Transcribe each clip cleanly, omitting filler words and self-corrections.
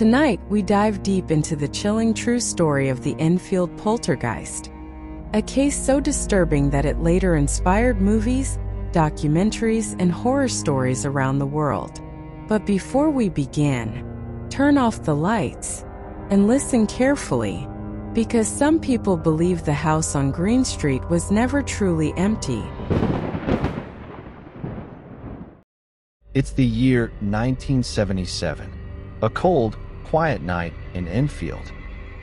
Tonight, we dive deep into the chilling true story of the Enfield Poltergeist, a case so disturbing that it later inspired movies, documentaries, and horror stories around the world. But before we begin, turn off the lights and listen carefully, because some people believe the house on Green Street was never truly empty. It's the year 1977, a cold, quiet night in Enfield.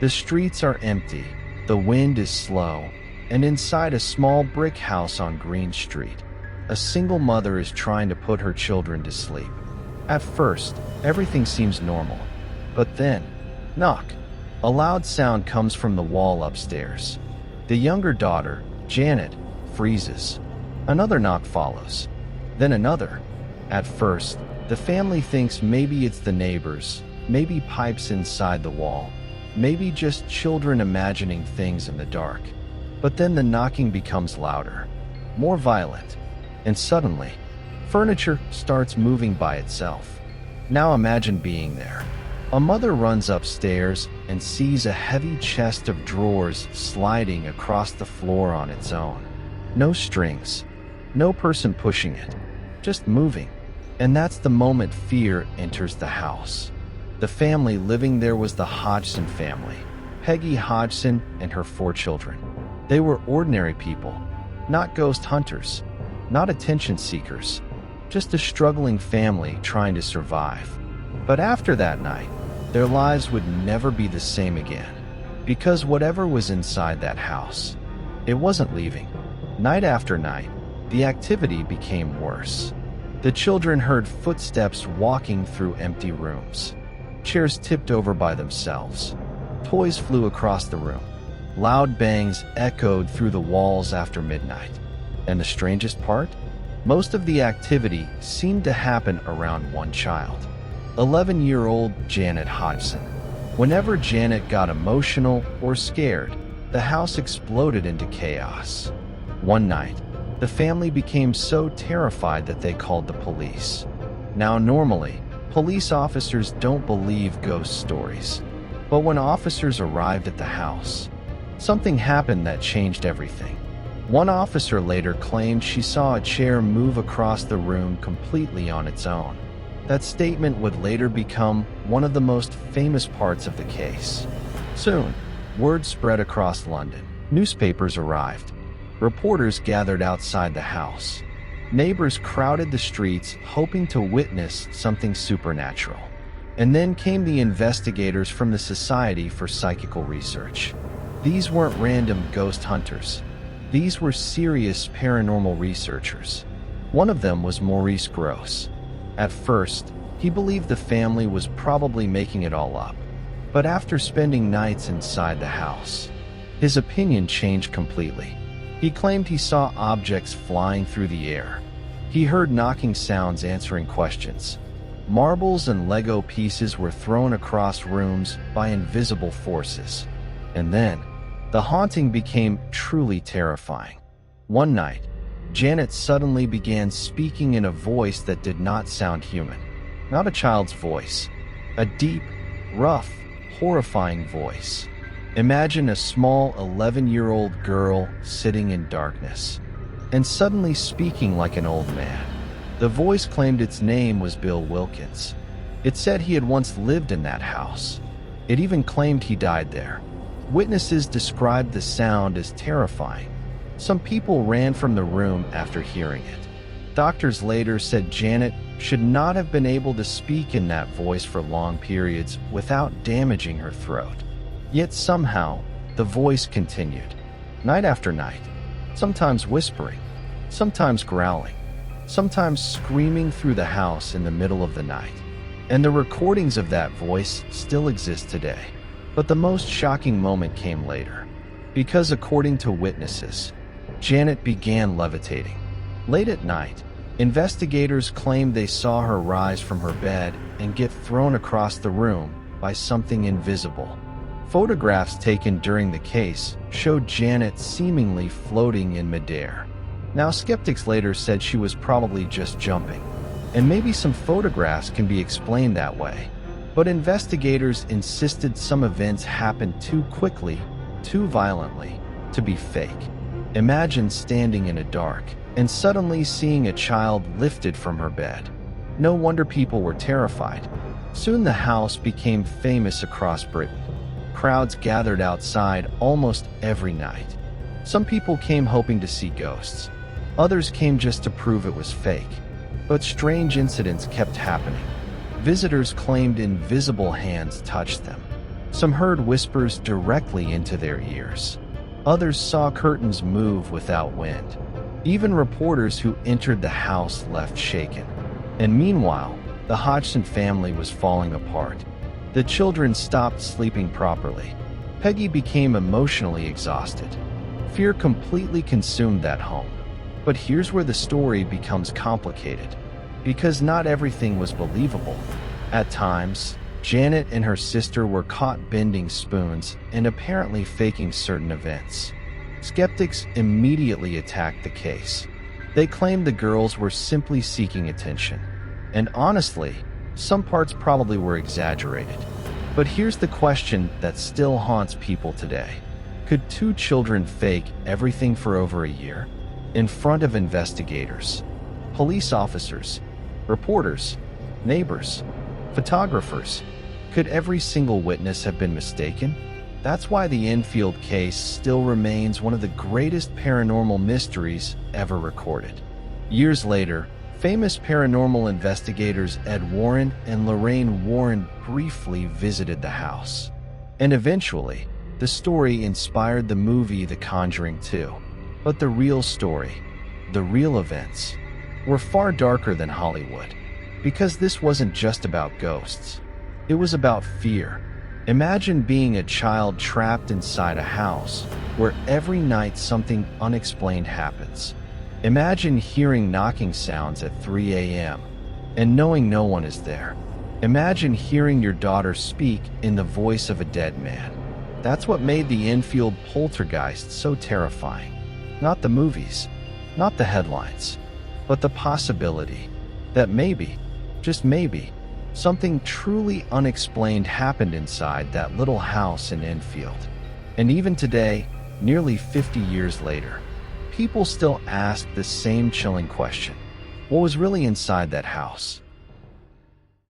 The streets are empty, the wind is slow, and inside a small brick house on Green Street, a single mother is trying to put her children to sleep. At first, everything seems normal, but then, knock. A loud sound comes from the wall upstairs. The younger daughter, Janet, freezes. Another knock follows, then another. At first, the family thinks maybe it's the neighbors, maybe pipes inside the wall, maybe just children imagining things in the dark. But then the knocking becomes louder, more violent, and suddenly, furniture starts moving by itself. Now imagine being there. A mother runs upstairs and sees a heavy chest of drawers sliding across the floor on its own. No strings, no person pushing it, just moving. And that's the moment fear enters the house. The family living there was the Hodgson family, Peggy Hodgson and her 4 children. They were ordinary people, not ghost hunters, not attention seekers, just a struggling family trying to survive. But after that night, their lives would never be the same again, because whatever was inside that house, it wasn't leaving. Night after night, the activity became worse. The children heard footsteps walking through empty rooms. Chairs tipped over by themselves. Toys flew across the room. Loud bangs echoed through the walls after midnight. And the strangest part? Most of the activity seemed to happen around one child, 11-year-old Janet Hodgson. Whenever Janet got emotional or scared, the house exploded into chaos. One night, the family became so terrified that they called the police. Now, normally, police officers don't believe ghost stories. But when officers arrived at the house, something happened that changed everything. One officer later claimed she saw a chair move across the room completely on its own. That statement would later become one of the most famous parts of the case. Soon, word spread across London. Newspapers arrived. Reporters gathered outside the house. Neighbors crowded the streets hoping to witness something supernatural. And then came the investigators from the Society for Psychical Research. These weren't random ghost hunters. These were serious paranormal researchers. One of them was Maurice Gross. At first, he believed the family was probably making it all up. But after spending nights inside the house, his opinion changed completely. He claimed he saw objects flying through the air. He heard knocking sounds answering questions. Marbles and Lego pieces were thrown across rooms by invisible forces. And then, the haunting became truly terrifying. One night, Janet suddenly began speaking in a voice that did not sound human. Not a child's voice. A deep, rough, horrifying voice. Imagine a small 11-year-old girl sitting in darkness, and suddenly speaking like an old man. The voice claimed its name was Bill Wilkins. It said he had once lived in that house. It even claimed he died there. Witnesses described the sound as terrifying. Some people ran from the room after hearing it. Doctors later said Janet should not have been able to speak in that voice for long periods without damaging her throat. Yet somehow, the voice continued, night after night, sometimes whispering, sometimes growling, sometimes screaming through the house in the middle of the night. And the recordings of that voice still exist today. But the most shocking moment came later, because according to witnesses, Janet began levitating. Late at night, investigators claimed they saw her rise from her bed and get thrown across the room by something invisible. Photographs taken during the case showed Janet seemingly floating in midair. Now, skeptics later said she was probably just jumping, and maybe some photographs can be explained that way. But investigators insisted some events happened too quickly, too violently, to be fake. Imagine standing in a dark and suddenly seeing a child lifted from her bed. No wonder people were terrified. Soon the house became famous across Britain. Crowds gathered outside almost every night. Some people came hoping to see ghosts. Others came just to prove it was fake. But strange incidents kept happening. Visitors claimed invisible hands touched them. Some heard whispers directly into their ears. Others saw curtains move without wind. Even reporters who entered the house left shaken. And meanwhile, the Hodgson family was falling apart. The children stopped sleeping properly. Peggy became emotionally exhausted. Fear completely consumed that home. But here's where the story becomes complicated. Because not everything was believable. At times, Janet and her sister were caught bending spoons and apparently faking certain events. Skeptics immediately attacked the case. They claimed the girls were simply seeking attention. And honestly, some parts probably were exaggerated. But here's the question that still haunts people today. Could two children fake everything for over a year? In front of investigators, police officers, reporters, neighbors, photographers. Could every single witness have been mistaken? That's why the Enfield case still remains one of the greatest paranormal mysteries ever recorded. Years later, famous paranormal investigators Ed Warren and Lorraine Warren briefly visited the house. And eventually, the story inspired the movie The Conjuring 2. But the real story, the real events, were far darker than Hollywood. Because this wasn't just about ghosts. It was about fear. Imagine being a child trapped inside a house where every night something unexplained happens. Imagine hearing knocking sounds at 3 a.m. and knowing no one is there. Imagine hearing your daughter speak in the voice of a dead man. That's what made the Enfield Poltergeist so terrifying. Not the movies, not the headlines, but the possibility that maybe, just maybe, something truly unexplained happened inside that little house in Enfield. And even today, nearly 50 years later, people still ask the same chilling question. What was really inside that house?